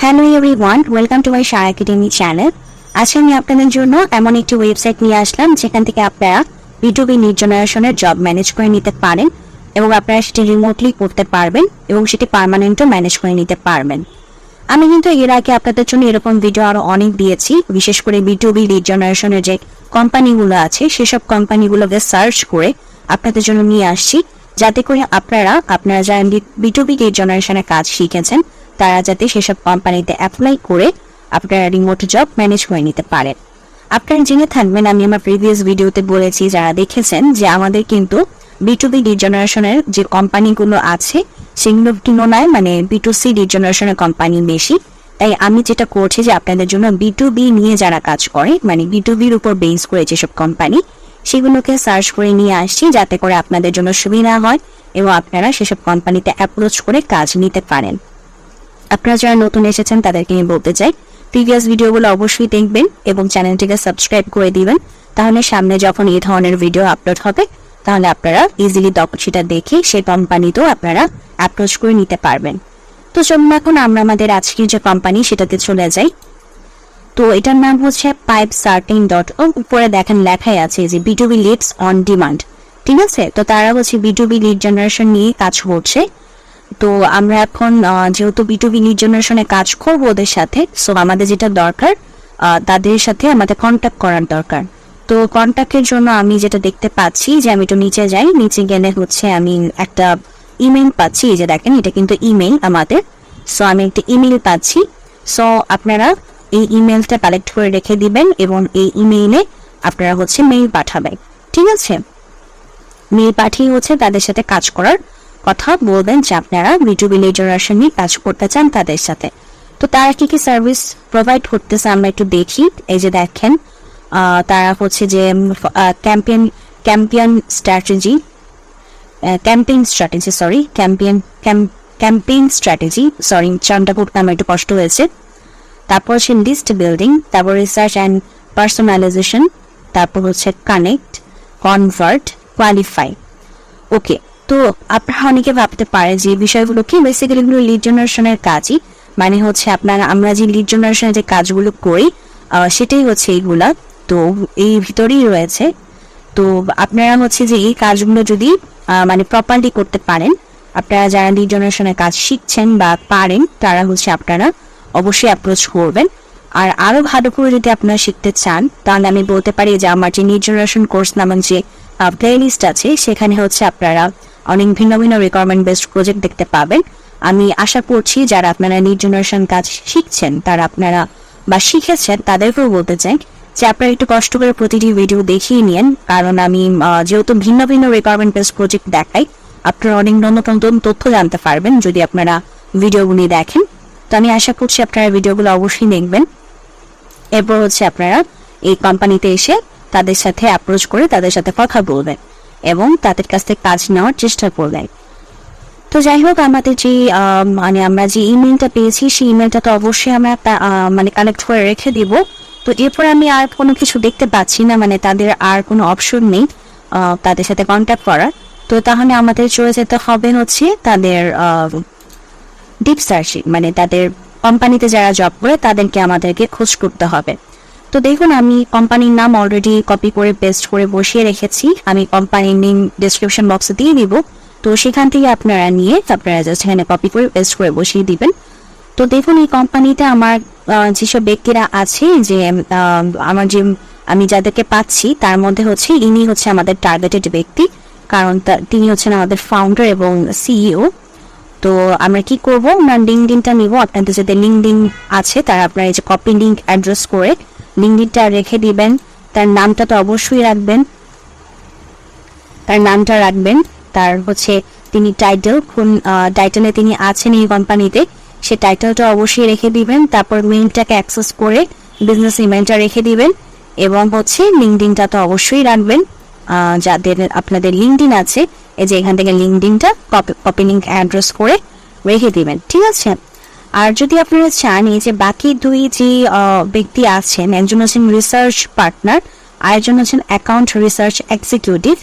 Hello everyone, welcome to my Shah academy channel. আজকে আমি আপনাদের জন্য এমন একটি ওয়েবসাইট নিয়ে আসলাম যেখান থেকে আপনারা B2B লিড জেনারেশনের জব ম্যানেজ করে নিতে পারেন এবং আপনারা সেটি রিমোটলি করতে পারবেন এবং সেটি পার্মানেন্টও ম্যানেজ করে নিতে পারবেন। আমি কিন্তু এর আগে আপনাদের জন্য এরকম ভিডিও আরও অনেক দিয়েছি, বিশেষ করে B2B লিড জেনারেশনের যে কোম্পানিগুলো আছে সেসব কোম্পানিগুলোকে সার্চ করে আপনাদের জন্য নিয়ে আসছি, যাতে করে আপনারা যারা B2B লিড জেনারেশনের কাজ শিখেছেন তারা যাতে সেসব কোম্পানিতে অ্যাপ্লাই করে আপনারা রিমোট জব ম্যানেজ করে নিতে পারেন। আপনারা জেনে থাকবেন, আমি আমার প্রিভিয়াস ভিডিওতে বলেছি, যারা দেখেছেন, যে আমাদের কিন্তু B2B লিড জেনারেশনের যে কোম্পানিগুলো আছে সেগুলোর তুলনায় B2C লিড জেনারেশনের কোম্পানি বেশি। তাই আমি যেটা করছি যে আপনাদের জন্য B2B নিয়ে যারা কাজ করে B2Bর উপর বেস করে যেসব কোম্পানি সেগুলোকে সার্চ করে নিয়ে আসছি, যাতে করে আপনাদের জন্য সুবিধা হয় এবং আপনারা সেসব কোম্পানিতে অ্যাপ্রোচ করে কাজ নিতে পারেন। আপনারা যারা নতুন এসেছেন তাদেরকে আমি বলতে চাই, প্রিভিয়াস ভিডিওগুলো অবশ্যই দেখবেন এবং চ্যানেলটিকে সাবস্ক্রাইব করে দিবেন। তাহলে সামনে যখন এই ধরনের ভিডিও আপলোড হবে তাহলে আপনারা ইজিলি সেটা দেখে সেই কোম্পানিতেও আপনারা অ্যাপ্রোচ করে নিতে পারবেন। তো চলুন এখন আমরা আমাদের আজকের যে কোম্পানি সেটাতে চলে যাই। তো এটার নাম হচ্ছে pipecertain.com। উপরে দেখেন লেখাই আছে যে B2B লিডস অন ডিমান্ড, ঠিক আছে। তো তারা হচ্ছে B2B লিড জেনারেশন নিয়ে কাজ করছে। তো আমরা এখন যেহেতু B2B লিড জেনারেশনে কাজ করবো ওদের সাথে, সো আমাদের যেটা দরকার তাদের সাথে আমাদের কন্ট্যাক্ট করার দরকার। তো কন্ট্যাক্টের জন্য আমি যেটা দেখতে পাচ্ছি যে আমি একটু নিচে যাই, নিচে গেলে হচ্ছে আমি একটা ইমেল পাচ্ছি। এই যে দেখেন, এটা কিন্তু ইমেল আমাদের। সো আমি একটা ইমেল পাচ্ছি। সো আপনারা এই ইমেলটা কালেক্ট করে রেখে দিবেন এবং এই ইমেইলে আপনারা হচ্ছে মেইল পাঠাবেন, ঠিক আছে। মেইল পাঠিয়ে হচ্ছে তাদের সাথে কাজ করার কথা বলবেন যে আপনারা B2B লিড জেনারেশন নিয়ে কাজ করতে চান তাদের সাথে। তো তারা কি কি সার্ভিস প্রোভাইড করতেছে আমরা একটু দেখি। এই যে দেখেন, তারা হচ্ছে যে ক্যাম্পেইন স্ট্র্যাটেজি চারটা করতে আমার একটু কষ্ট হয়েছে। তারপর হচ্ছে লিস্ট বিল্ডিং, তারপর রিসার্চ অ্যান্ড পার্সোনালাইজেশন, তারপর হচ্ছে কানেক্ট, কনভার্ট, কোয়ালিফাই। ওকে, তো আপনারা অনেকে ভাবতে পারে যে বিষয়গুলো কি, বেসিক্যালি এগুলো লিড জেনারেশনের কাজই, হচ্ছে আমরা যে লিড জেনারেশনের যে কাজগুলো করি সেটাই হচ্ছে এইগুলা। তো এই ভিতরেই রয়েছে। তো আপনারা হচ্ছে যে এই কাজগুলো যদি প্রপারলি করতে পারেন, আপনারা যারা লিড জেনারেশনের কাজ শিখছেন বা পারেন তারা হচ্ছে আপনারা অবশ্যই অ্যাপ্রোচ করবেন। আর আরো ভালো করে যদি আপনারা শিখতে চান তাহলে আমি বলতে পারি যে আমার যে লিড জেনারেশন কোর্স নামক যে প্লেলিস্ট আছে সেখানে হচ্ছে আপনারা অনেক ভিন্ন ভিন্ন রিকোয়ারমেন্ট বেসড প্রজেক্ট দেখতে পাবেন। আমি আশা করছি যারা আপনারা লিড জেনারেশন কাজ শিখছেন তারা আপনারা বা শিখেছেন তাদেরকেও বলতে চাই যে আপনারা একটু কষ্ট করে প্রতিটি ভিডিও দেখিয়ে নিন, কারণ আমি যেহেতু ভিন্ন ভিন্ন রিকোয়ারমেন্ট বেসড প্রজেক্ট দেখাই, আপনারা অনেক নতুন তথ্য জানতে পারবেন যদি আপনারা ভিডিওগুলি দেখেন। তো আমি আশা করছি আপনারা ভিডিওগুলো অবশ্যই দেখবেন। এরপর হচ্ছে আপনারা এই কোম্পানিতে এসে তাদের সাথে অ্যাপ্রোচ করে তাদের সাথে কথা বলবেন এবং তাদের কাছ থেকে কাজ নেওয়ার চেষ্টা করবেন। তো যাই হোক, আমাদের যে আমরা যে ইমেলটা পেয়েছি সেই ইমেলটা তো অবশ্যই আমরা কালেক্ট করে রেখে দিব। তো এরপর আমি আর কোনো কিছু দেখতে পাচ্ছি না, তাদের আর কোনো অপশন নেই তাদের সাথে কন্ট্যাক্ট করার। তো তাহলে আমাদের চলে যেতে হবে হচ্ছে তাদের ডিপ সার্চিং, তাদের কোম্পানিতে যারা জব করে তাদেরকে আমাদেরকে খোঁজ করতে হবে। তো দেখুন, আমি কোম্পানির নাম অলরেডি কপি করে পেস্ট করে বসিয়ে রেখেছি। আমি কোম্পানির লিঙ্ক ডেসক্রিপশন বক্সে দিয়ে দিব। তো সেখান থেকে আপনারা জাস্ট এখানে কপি করে পেস্ট করে বসিয়ে দিবেন। তো দেখুন, এই কোম্পানিতে আমার যেসব ব্যক্তিরা আছে, যে আমি যাদেরকে পাচ্ছি তার মধ্যে হচ্ছে ইনি হচ্ছে আমাদের টার্গেটেড ব্যক্তি, কারণ তিনি হচ্ছেন আমাদের ফাউন্ডার এবং সিইও। তো আমরা কি করবো, আমরা লিঙ্কডিনটা নিব। আপনাদের যাদের লিঙ্কডিন আছে তারা আপনারা এই যে কপি লিঙ্ক অ্যাড্রেস করে লিঙ্কডিনটা রেখে দিবেন। তার নামটা তো অবশ্যই রাখবেন, তার হচ্ছে তিনি টাইটেলে তিনি আছেন এই কোম্পানিতে, সে টাইটেলটা অবশ্যই রেখে দিবেন। তারপর মেইলটাকে অ্যাক্সেস করে বিজনেস ইমেলটা রেখে দিবেন এবং হচ্ছে লিঙ্কডিনটা তো অবশ্যই রাখবেন। যাদের আপনাদের লিঙ্কডিন আছে, এই যে এখান থেকে লিঙ্কডিনটা কপি লিঙ্ক অ্যাড্রেস করে রেখে দিবেন, ঠিক আছে। আর যদি আপনারা চান, এই যে বাকি দুই যে ব্যক্তি আছেন, একজন হচ্ছেন রিসার্চ পার্টনার আর একজন হচ্ছেন অ্যাকাউন্ট রিসার্চ এক্সিকিউটিভ।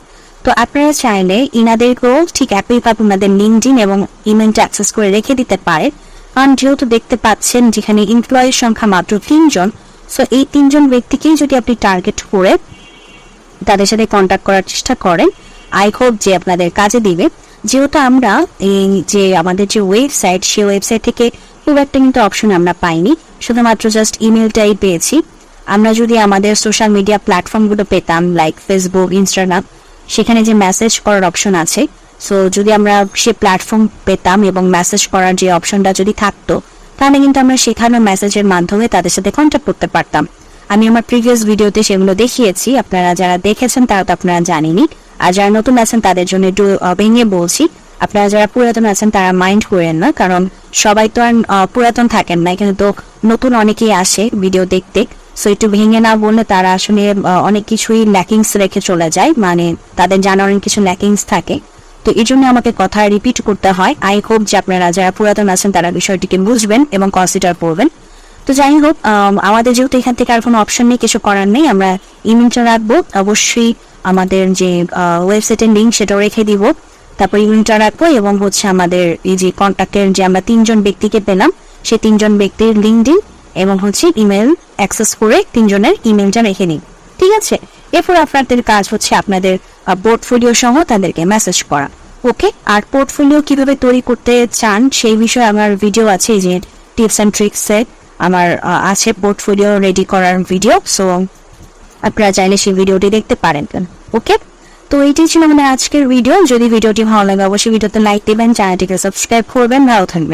তো আপনারা চাইলে ইনাদেরকেও ঠিক একইভাবে আপনাদের লিঙ্কডিন এবং ইমেলটা অ্যাক্সেস করে রেখে দিতে পারেন, কারণ যেহেতু দেখতে পাচ্ছেন যেখানে এমপ্লয়ের সংখ্যা মাত্র 3 জন, সো এই 3 জন ব্যক্তিকেই যদি আপনি টার্গেট করে তাদের সাথে কন্ট্যাক্ট করার চেষ্টা করেন, আই হোপ যে আপনাদের কাজে দিবে। যেহেতু আমরা এই যে আমাদের যে ওয়েবসাইট, সেই ওয়েবসাইট থেকে খুব একটা কিন্তু অপশন আমরা পাইনি, শুধুমাত্র জাস্ট ইমেলটাই পেয়েছি। আমরা যদি আমাদের সোশ্যাল মিডিয়া প্ল্যাটফর্মগুলো পেতাম লাইক ফেসবুক, ইনস্টাগ্রাম, সেখানে যে মেসেজ করার অপশন আছে, সো যদি আমরা সে প্ল্যাটফর্ম পেতাম এবং মেসেজ করার যে অপশনটা যদি থাকতো, তাহলে কিন্তু আমরা সেখানে মেসেজের মাধ্যমে তাদের সাথে কন্ট্যাক্ট করতে পারতাম। আমি আমার প্রিভিয়াস ভিডিওতে সেগুলো দেখিয়েছি, আপনারা যারা দেখেছেন তারা তো আপনারা জানেনই, আর যারা নতুন আছেন তাদের জন্য একটু ভেঙে বলছি। আপনারা যারা পুরাতন আছেন তারা মাইন্ড করেন না, কারণ সবাই তো আর পুরাতন থাকেন না, এখানে তো নতুন অনেকেই আসে ভিডিও দেখতে। সো একটু ভেঙে না বললে তারা আসলে অনেক কিছুই ল্যাকিংস রেখে চলে যায়, মানে তাদের জানার অনেক কিছু ল্যাকিংস থাকে। তো এই জন্য আমাকে কথা রিপিট করতে হয়। আই হোপ যে আপনারা যারা পুরাতন আছেন তারা বিষয়টিকে বুঝবেন এবং কনসিডার করবেন। তো যাই হোক, আমাদের যেহেতু এখান থেকে আর কোনো অপশন নেই, কিছু করার নেই, আমরা ইমেলটা রাখবো। অবশ্যই আমাদের যে ওয়েবসাইটের লিঙ্ক সেটাও রেখে দিব, তারপর ইমেলটা রাখবো এবং হচ্ছে আমাদের এই যে কন্ট্যাক্টের যে আমরা 3 জন ব্যক্তিকে পেলাম, সেই 3 জন ব্যক্তির লিঙ্ক দিন এবং হচ্ছে ইমেল অ্যাক্সেস করে 3 জনের ইমেলটা রেখে নিন, ঠিক আছে? এরপর আপনাদের কাজ হচ্ছে আপনাদের পোর্টফোলিও সহ তাদেরকে মেসেজ করা। ওকে, আর পোর্টফোলিও কিভাবে তৈরি করতে চান সেই বিষয়ে আমার ভিডিও আছে, যে টিপস অ্যান্ড ট্রিক্সে আমার আছে পোর্টফোলিও রেডি করার ভিডিও। সো আপনারা চাইলে সেই ভিডিওটি দেখতে পারেন। ওকে, তো এইটাই ছিল আমাদের আজকের ভিডিও। যদি ভিডিওটি ভালো লাগে অবশ্যই ভিডিওতে লাইক দেবেন, চ্যানেলটিকে সাবস্ক্রাইব করবেন, ভালো থাকবেন।